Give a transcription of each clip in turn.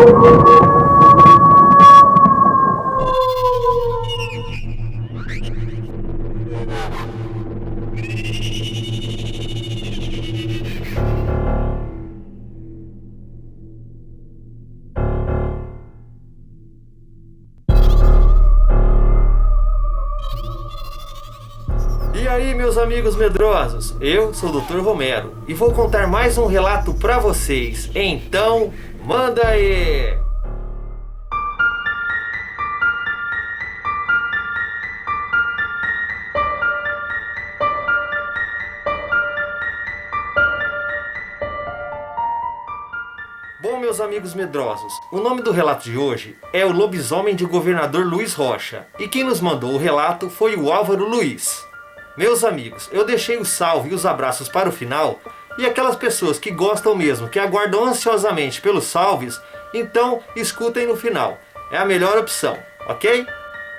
E aí, meus amigos medrosos, eu sou o Dr. Romero e vou contar mais um relato pra vocês. Então, manda aí! Bom, meus amigos medrosos, o nome do relato de hoje é O Lobisomem de Governador Luiz Rocha. E quem nos mandou o relato foi o Álvaro Luiz. Meus amigos, eu deixei o salve e os abraços para o final. E aquelas pessoas que gostam mesmo, que aguardam ansiosamente pelos salves, então escutem no final. É a melhor opção, ok?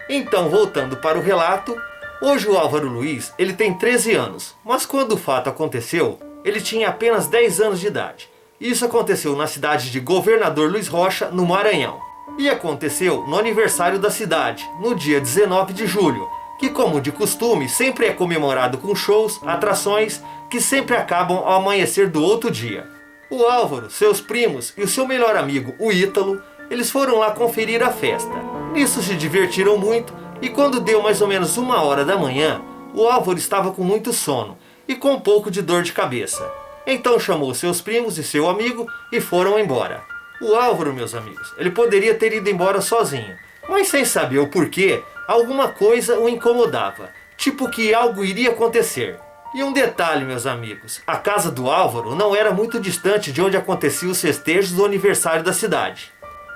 Então, voltando para o relato, hoje o Álvaro Luiz, ele tem 13 anos. Mas quando o fato aconteceu, ele tinha apenas 10 anos de idade. Isso aconteceu na cidade de Governador Luiz Rocha, no Maranhão. E aconteceu no aniversário da cidade, no dia 19 de julho, que, como de costume, sempre é comemorado com shows, atrações, que sempre acabam ao amanhecer do outro dia. O Álvaro, seus primos e o seu melhor amigo, o Ítalo, eles foram lá conferir a festa. Nisso se divertiram muito, e quando deu mais ou menos 1h da manhã, o Álvaro estava com muito sono e com um pouco de dor de cabeça. Então chamou seus primos e seu amigo e foram embora. O Álvaro, meus amigos, ele poderia ter ido embora sozinho, mas sem saber o porquê, alguma coisa o incomodava, tipo que algo iria acontecer. E um detalhe, meus amigos, a casa do Álvaro não era muito distante de onde aconteciam os festejos do aniversário da cidade.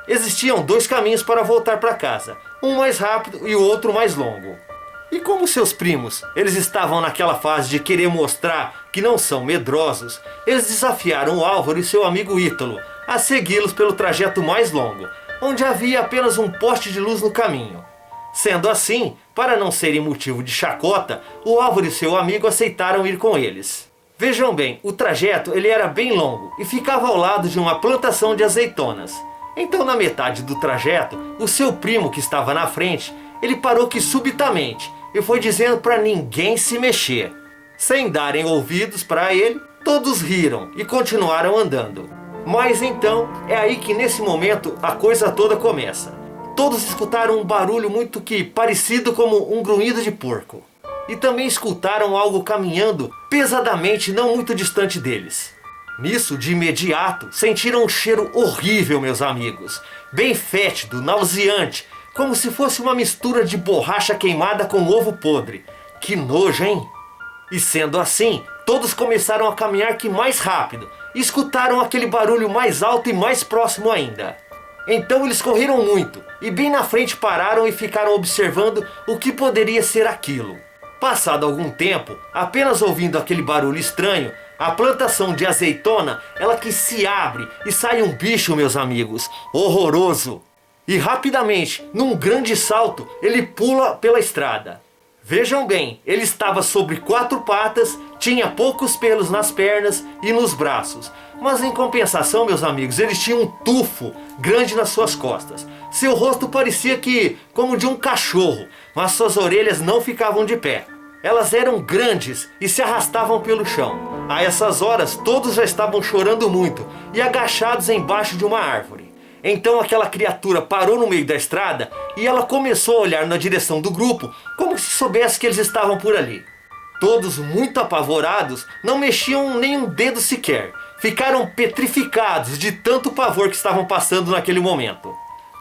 Existiam 2 caminhos para voltar para casa, um mais rápido e o outro mais longo. E como seus primos, eles estavam naquela fase de querer mostrar que não são medrosos, eles desafiaram o Álvaro e seu amigo Ítalo a segui-los pelo trajeto mais longo, onde havia apenas um poste de luz no caminho. Sendo assim, para não serem motivo de chacota, o Álvaro e seu amigo aceitaram ir com eles. Vejam bem, o trajeto ele era bem longo e ficava ao lado de uma plantação de azeitonas. Então, na metade do trajeto, o seu primo que estava na frente, ele parou que subitamente e foi dizendo para ninguém se mexer. Sem darem ouvidos para ele, todos riram e continuaram andando. Mas então, é aí que nesse momento a coisa toda começa. Todos escutaram um barulho muito que parecido como um grunhido de porco. E também escutaram algo caminhando pesadamente não muito distante deles. Nisso, de imediato, sentiram um cheiro horrível, meus amigos. Bem fétido, nauseante, como se fosse uma mistura de borracha queimada com ovo podre. Que nojo, hein? E sendo assim, todos começaram a caminhar que mais rápido e escutaram aquele barulho mais alto e mais próximo ainda. Então eles correram muito e bem na frente pararam e ficaram observando o que poderia ser aquilo. Passado algum tempo, apenas ouvindo aquele barulho estranho, a plantação de azeitona, ela que se abre e sai um bicho, meus amigos, horroroso. E rapidamente, num grande salto, ele pula pela estrada. Vejam bem, ele estava sobre 4 patas, tinha poucos pelos nas pernas e nos braços. Mas em compensação, meus amigos, ele tinha um tufo grande nas suas costas. Seu rosto parecia que como de um cachorro, mas suas orelhas não ficavam de pé. Elas eram grandes e se arrastavam pelo chão. A essas horas, todos já estavam chorando muito e agachados embaixo de uma árvore. Então aquela criatura parou no meio da estrada e ela começou a olhar na direção do grupo, como se soubesse que eles estavam por ali. Todos muito apavorados, não mexiam nem um dedo sequer. Ficaram petrificados de tanto pavor que estavam passando naquele momento.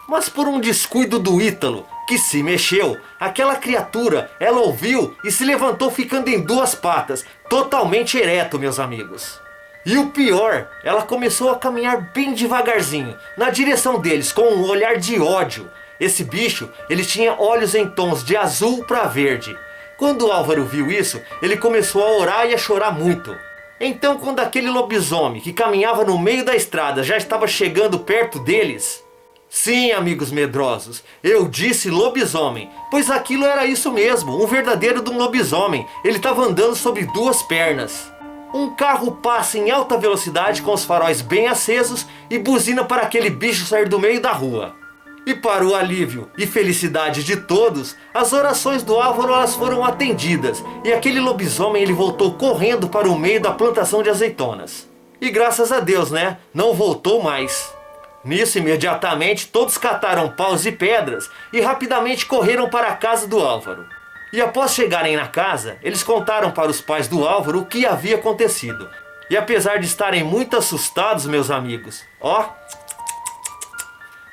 Mas por um descuido do Ítalo, que se mexeu, aquela criatura, ela ouviu e se levantou ficando em 2 patas, totalmente ereto, meus amigos. E o pior, ela começou a caminhar bem devagarzinho, na direção deles, com um olhar de ódio. Esse bicho, ele tinha olhos em tons de azul para verde. Quando o Álvaro viu isso, ele começou a orar e a chorar muito. Então, quando aquele lobisomem que caminhava no meio da estrada já estava chegando perto deles... Sim, amigos medrosos, eu disse lobisomem, pois aquilo era isso mesmo, um verdadeiro de um lobisomem. Ele estava andando sobre 2 pernas. Um carro passa em alta velocidade com os faróis bem acesos e buzina para aquele bicho sair do meio da rua. E para o alívio e felicidade de todos, as orações do Álvaro elas foram atendidas e aquele lobisomem ele voltou correndo para o meio da plantação de azeitonas. E graças a Deus, né? Não voltou mais. Nisso, imediatamente, todos cataram paus e pedras e rapidamente correram para a casa do Álvaro. E após chegarem na casa, eles contaram para os pais do Álvaro o que havia acontecido. E apesar de estarem muito assustados, meus amigos,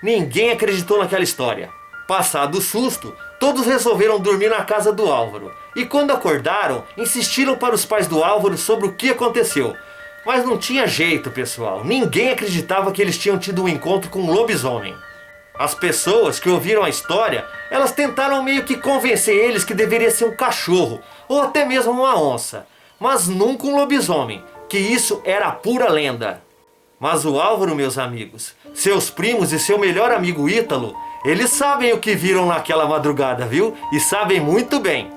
ninguém acreditou naquela história. Passado o susto, todos resolveram dormir na casa do Álvaro. E quando acordaram, insistiram para os pais do Álvaro sobre o que aconteceu. Mas não tinha jeito, pessoal. Ninguém acreditava que eles tinham tido um encontro com um lobisomem. As pessoas que ouviram a história, elas tentaram meio que convencer eles que deveria ser um cachorro, ou até mesmo uma onça. Mas nunca um lobisomem, que isso era pura lenda. Mas o Álvaro, meus amigos, seus primos e seu melhor amigo Ítalo, eles sabem o que viram naquela madrugada, viu? E sabem muito bem.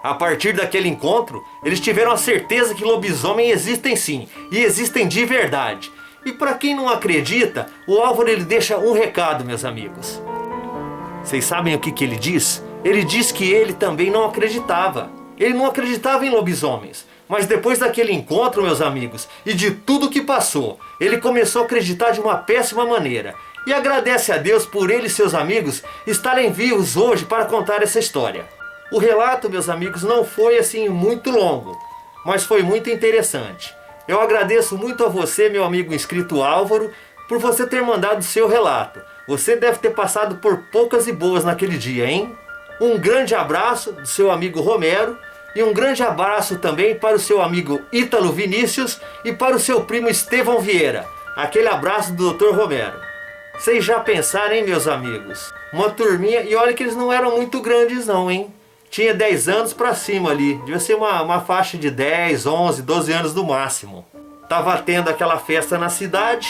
A partir daquele encontro, eles tiveram a certeza que lobisomens existem sim, e existem de verdade. E para quem não acredita, o Álvaro ele deixa um recado, meus amigos. Vocês sabem o que ele diz? Ele diz que ele também não acreditava. Ele não acreditava em lobisomens. Mas depois daquele encontro, meus amigos, e de tudo que passou, ele começou a acreditar de uma péssima maneira. E agradece a Deus por ele e seus amigos estarem vivos hoje para contar essa história. O relato, meus amigos, não foi assim muito longo, mas foi muito interessante. Eu agradeço muito a você, meu amigo inscrito Álvaro, por você ter mandado o seu relato. Você deve ter passado por poucas e boas naquele dia, hein? Um grande abraço do seu amigo Romero e um grande abraço também para o seu amigo Ítalo Vinícius e para o seu primo Estevão Vieira. Aquele abraço do Dr. Romero. Vocês já pensaram, hein, meus amigos? Uma turminha, e olha que eles não eram muito grandes não, hein? Tinha 10 anos pra cima ali, devia ser uma faixa de 10, 11, 12 anos no máximo. Tava tendo aquela festa na cidade,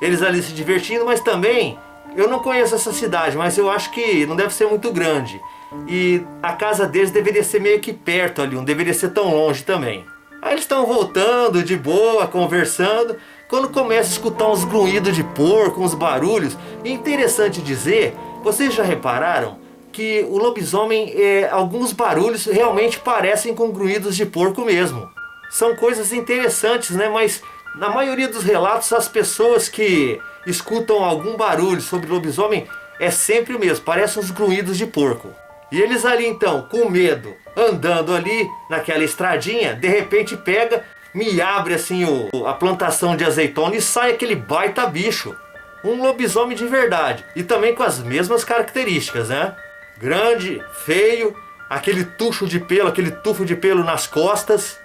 eles ali se divertindo, mas também, eu não conheço essa cidade, mas eu acho que não deve ser muito grande. E a casa deles deveria ser meio que perto ali, não deveria ser tão longe também. Aí eles estão voltando de boa, conversando, quando começa a escutar uns grunhidos de porco, uns barulhos. E é interessante dizer, vocês já repararam que o lobisomem, alguns barulhos realmente parecem com grunhidos de porco mesmo. São coisas interessantes, né? Mas na maioria dos relatos, as pessoas que escutam algum barulho sobre lobisomem é sempre o mesmo, parecem uns grunhidos de porco. E eles ali então, com medo, andando ali naquela estradinha, de repente pega, me abre assim a plantação de azeitona e sai aquele baita bicho. Um lobisomem de verdade, e também com as mesmas características, né? Grande, feio, aquele tufo de pelo nas costas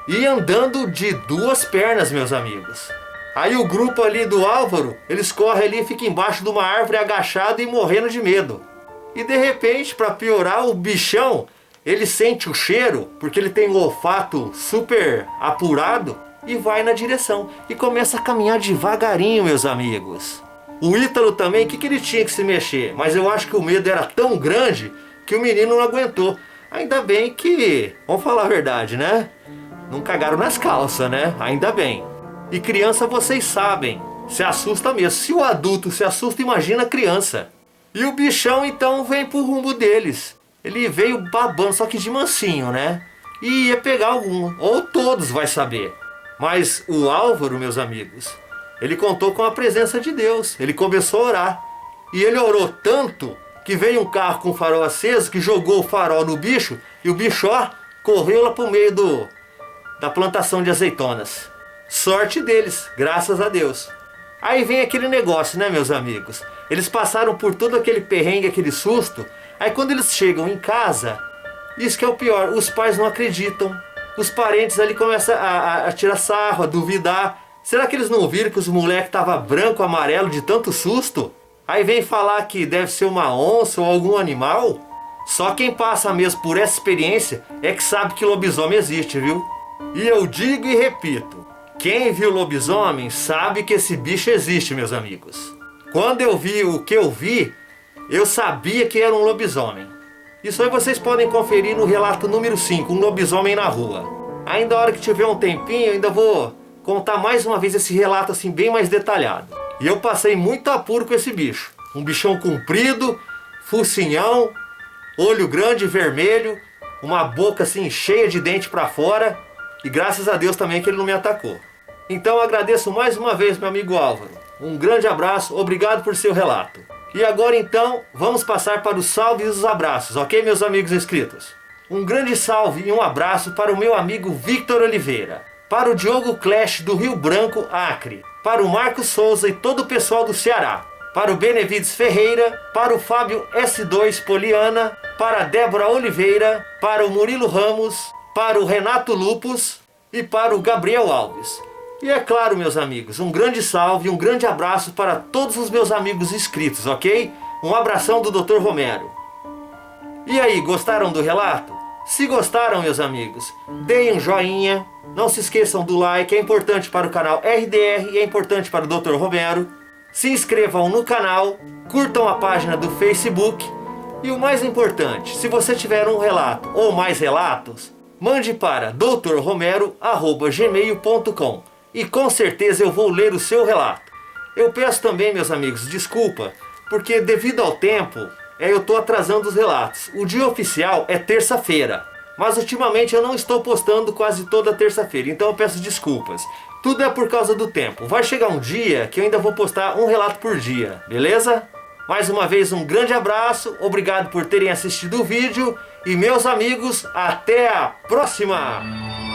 e andando de duas pernas, meus amigos. Aí o grupo ali do Álvaro, eles correm ali e ficam embaixo de uma árvore agachado e morrendo de medo. E de repente, para piorar, o bichão, ele sente o cheiro, porque ele tem um olfato super apurado, e vai na direção. E começa a caminhar devagarinho, meus amigos. O Ítalo também, o que ele tinha que se mexer? Mas eu acho que o medo era tão grande que o menino não aguentou. Ainda bem que, vamos falar a verdade, né? Não cagaram nas calças, né? Ainda bem. E criança, vocês sabem, se assusta mesmo. Se o adulto se assusta, imagina a criança. E o bichão então vem pro rumo deles. Ele veio babando, só que de mansinho, né? E ia pegar algum, ou todos, vai saber. Mas o Álvaro, meus amigos, ele contou com a presença de Deus. Ele começou a orar. E ele orou tanto que veio um carro com farol aceso que jogou o farol no bicho. E o bicho, correu lá pro meio da plantação de azeitonas. Sorte deles, graças a Deus. Aí vem aquele negócio, né, meus amigos? Eles passaram por todo aquele perrengue, aquele susto. Aí quando eles chegam em casa, isso que é o pior, os pais não acreditam. Os parentes ali começam a tirar sarro, a duvidar. Será que eles não viram que os moleques estavam branco, amarelo de tanto susto? Aí vem falar que deve ser uma onça ou algum animal? Só quem passa mesmo por essa experiência é que sabe que lobisomem existe, viu? E eu digo e repito, quem viu lobisomem sabe que esse bicho existe, meus amigos. Quando eu vi o que eu vi, eu sabia que era um lobisomem. Isso aí vocês podem conferir no relato número 5, um lobisomem na rua. Ainda a hora que tiver um tempinho, eu ainda vou contar mais uma vez esse relato assim bem mais detalhado. E eu passei muito apuro com esse bicho. Um bichão comprido, focinhão, olho grande, vermelho, uma boca assim cheia de dente pra fora. E graças a Deus também que ele não me atacou. Então eu agradeço mais uma vez, meu amigo Álvaro. Um grande abraço, obrigado por seu relato. E agora então, vamos passar para os salves e os abraços, ok, meus amigos inscritos? Um grande salve e um abraço para o meu amigo Victor Oliveira, para o Diogo Clash do Rio Branco, Acre, para o Marcos Souza e todo o pessoal do Ceará, para o Benevides Ferreira, para o Fábio S2 Poliana, para a Débora Oliveira, para o Murilo Ramos, para o Renato Lupus e para o Gabriel Alves. E é claro, meus amigos, um grande salve e um grande abraço para todos os meus amigos inscritos, ok? Um abração do Dr. Romero. E aí, gostaram do relato? Se gostaram, meus amigos, deem um joinha, não se esqueçam do like, é importante para o canal RDR e é importante para o Dr. Romero. Se inscrevam no canal, curtam a página do Facebook e o mais importante, se você tiver um relato ou mais relatos, mande para drromero@gmail.com e com certeza eu vou ler o seu relato. Eu peço também, meus amigos, desculpa, porque devido ao tempo, eu estou atrasando os relatos. O dia oficial é terça-feira, mas ultimamente eu não estou postando quase toda terça-feira, então eu peço desculpas. Tudo é por causa do tempo. Vai chegar um dia que eu ainda vou postar um relato por dia, beleza? Mais uma vez um grande abraço, obrigado por terem assistido o vídeo e meus amigos, até a próxima!